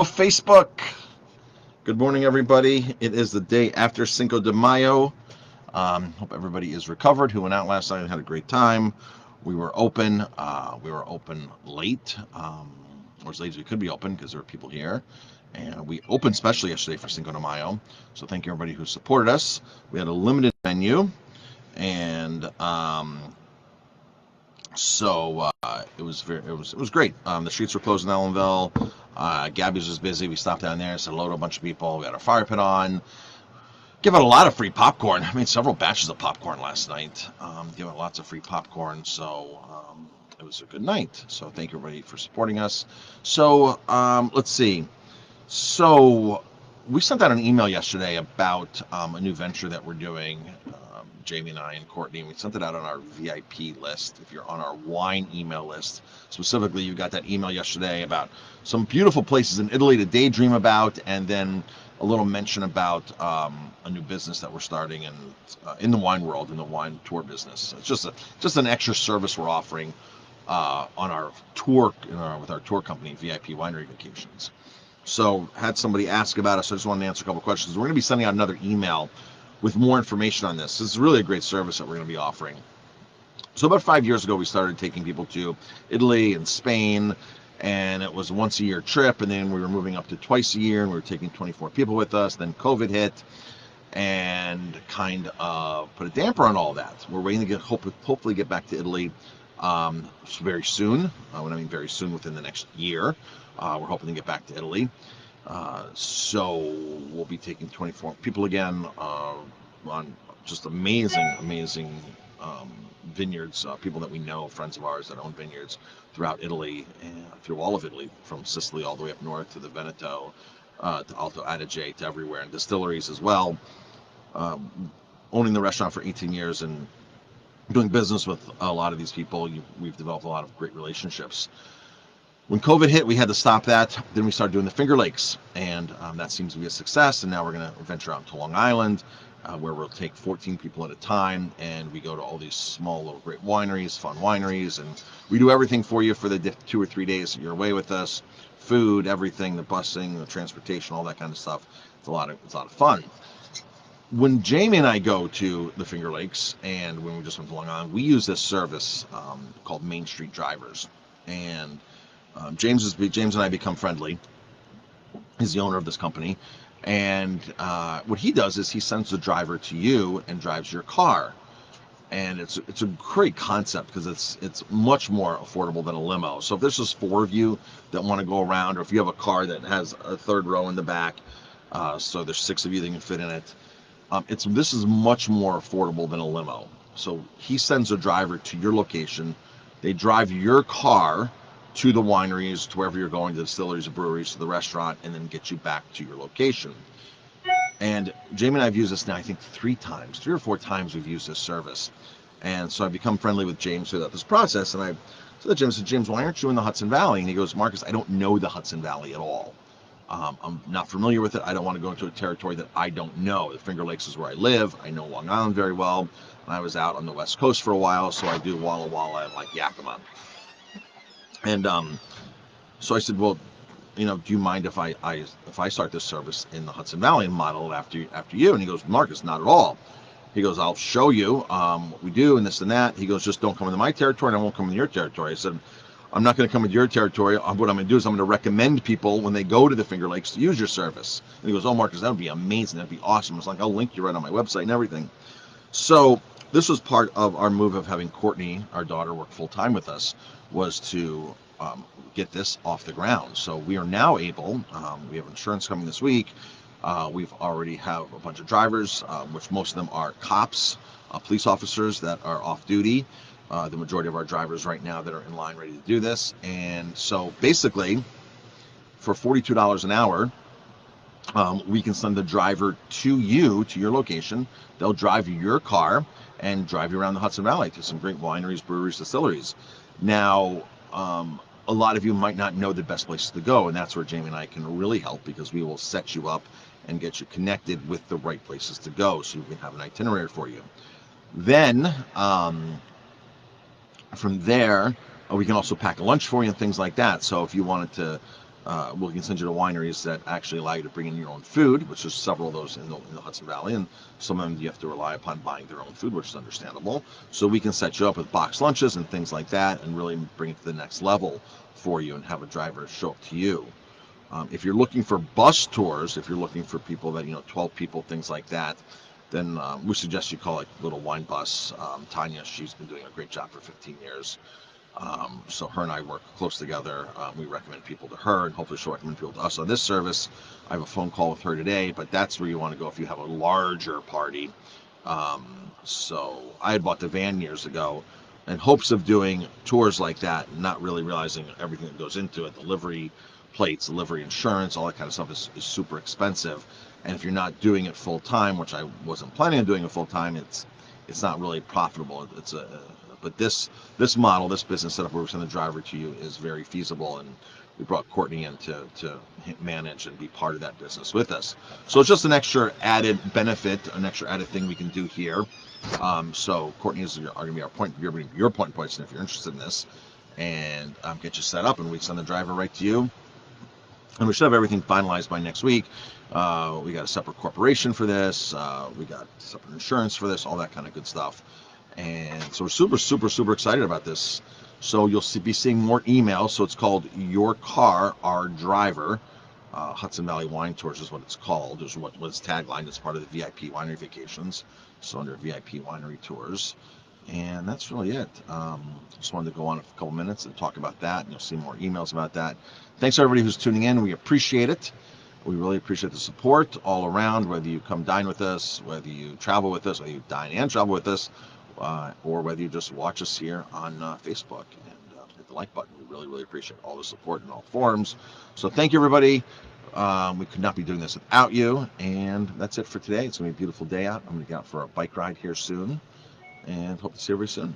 Facebook. Good morning, everybody. It is the day after Cinco de Mayo. Hope everybody is recovered. Who went out last night and had a great time. We were open. We were open late, or as late as we could be open because there were people here. And we opened specially yesterday for Cinco de Mayo. So thank you everybody who supported us. We had a limited menu, and it was great. The streets were closed in Ellenville. Gabby's was busy. We stopped down there, said hello to a bunch of people. We had our fire pit on. Give out a lot of free popcorn. I made several batches of popcorn last night. Give out lots of free popcorn. So it was a good night. So thank you everybody for supporting us. So let's see. So we sent out an email yesterday about a new venture that we're doing. Jamie and I and Courtney, we sent it out on our VIP list. If you're on our wine email list, specifically, you got that email yesterday about some beautiful places in Italy to daydream about, and then a little mention about a new business that we're starting in the wine world, in the wine tour business. It's just an extra service we're offering on our tour with our tour company, VIP Winery Vacations. So had somebody ask about us. So I just wanted to answer a couple of questions. We're going to be sending out another email with more information on this. This is really a great service that we're going to be offering. So about 5 years ago, we started taking people to Italy and Spain, and it was a once-a-year trip, and then we were moving up to twice a year, and we were taking 24 people with us. Then COVID hit and kind of put a damper on all that. We're waiting to hopefully get back to Italy very soon. When I mean very soon, within the next year. We're hoping to get back to Italy. So we'll be taking 24 people again on just amazing vineyards, people that we know, friends of ours that own vineyards throughout Italy, and through all of Italy, from Sicily all the way up north to the Veneto, to Alto Adige, to everywhere, and distilleries as well. Owning the restaurant for 18 years and doing business with a lot of these people, we've developed a lot of great relationships. When COVID hit, we had to stop that. Then we started doing the Finger Lakes, and that seems to be a success. And now we're going to venture out to Long Island, where we'll take 14 people at a time, and we go to all these small little great wineries, fun wineries, and we do everything for you for the 2 or 3 days that you're away with us. Food, everything, the busing, the transportation, all that kind of stuff. It's a lot of fun. When Jamie and I go to the Finger Lakes, and when we just went to Long Island, we use this service called Main Street Drivers, and James and I become friendly. He's the owner of this company, and what he does is he sends the driver to you and drives your car, and it's a great concept because it's much more affordable than a limo. So if there's just 4 of you that want to go around, or if you have a car that has a third row in the back, so there's 6 of you that can fit in it. This is much more affordable than a limo. So he sends a driver to your location. They drive your car to the wineries, to wherever you're going, to the distilleries, the breweries, to the restaurant, and then get you back to your location. And Jamie and I have used this now, I think 3 or 4 times we've used this service. And so I've become friendly with James throughout this process. And I said to James, why aren't you in the Hudson Valley? And he goes, Marcus, I don't know the Hudson Valley at all. I'm not familiar with it. I don't want to go into a territory that I don't know. The Finger Lakes is where I live. I know Long Island very well. And I was out on the West Coast for a while, so I do Walla Walla and like Yakima. And so I said, well, do you mind if I start this service in the Hudson Valley and model it after you? And he goes, Marcus, not at all. He goes, I'll show you what we do and this and that. He goes, just don't come into my territory and I won't come into your territory. I said, I'm not going to come into your territory. What I'm going to do is I'm going to recommend people when they go to the Finger Lakes to use your service. And he goes, oh, Marcus, that would be amazing. That'd be awesome. It's like, I'll link you right on my website and everything. So this was part of our move of having Courtney, our daughter, work full time with us, was to get this off the ground. So we are now able, we have insurance coming this week. We've already have a bunch of drivers, which most of them are cops, police officers that are off duty. The majority of our drivers right now that are in line ready to do this. And so basically, for $42 an hour, we can send the driver to you, to your location. They'll drive your car and drive you around the Hudson Valley to some great wineries, breweries, distilleries. Now, a lot of you might not know the best places to go, and that's where Jamie and I can really help, because we will set you up and get you connected with the right places to go so you can have an itinerary for you. Then, from there, we can also pack a lunch for you and things like that. So if you wanted to We can send you to wineries that actually allow you to bring in your own food, which is several of those in the Hudson Valley, and some of them you have to rely upon buying their own food, which is understandable. So we can set you up with box lunches and things like that, and really bring it to the next level for you, and have a driver show up to you. If you're looking for bus tours, if you're looking for people that 12 people, things like that, then we suggest you call it Little Wine Bus. Tanya, she's been doing a great job for 15 years. So her and I work close together. We recommend people to her, and hopefully she'll recommend people to us on this service. I have a phone call with her today, but that's where you want to go if you have a larger party. So I had bought the van years ago in hopes of doing tours like that, not really realizing everything that goes into it. Delivery plates, delivery insurance, all that kind of stuff is super expensive. And if you're not doing it full time, which I wasn't planning on doing it full time, it's not really profitable. But this model, this business setup where we send the driver to you is very feasible, and we brought Courtney in to manage and be part of that business with us. So it's just an extra added benefit, an extra added thing we can do here. So Courtney is going to be your point of points, and if you're interested in this, and get you set up, and we send the driver right to you. And we should have everything finalized by next week. We got a separate corporation for this. We got separate insurance for this, all that kind of good stuff. And so we're super, super, super excited about this. So you'll be seeing more emails. So it's called Your Car, Our Driver. Hudson Valley Wine Tours is what it's called. There's what its tagline. It's part of the VIP Winery Vacations. So under VIP Winery Tours. And that's really it. Just wanted to go on a couple minutes and talk about that. And you'll see more emails about that. Thanks everybody who's tuning in. We appreciate it. We really appreciate the support all around, whether you come dine with us, whether you travel with us, whether you dine and travel with us, or whether you just watch us here on Facebook and hit the like button. We really, really appreciate all the support in all forms. So thank you, everybody. We could not be doing this without you. And that's it for today. It's going to be a beautiful day out. I'm going to get out for a bike ride here soon, and hope to see you very soon.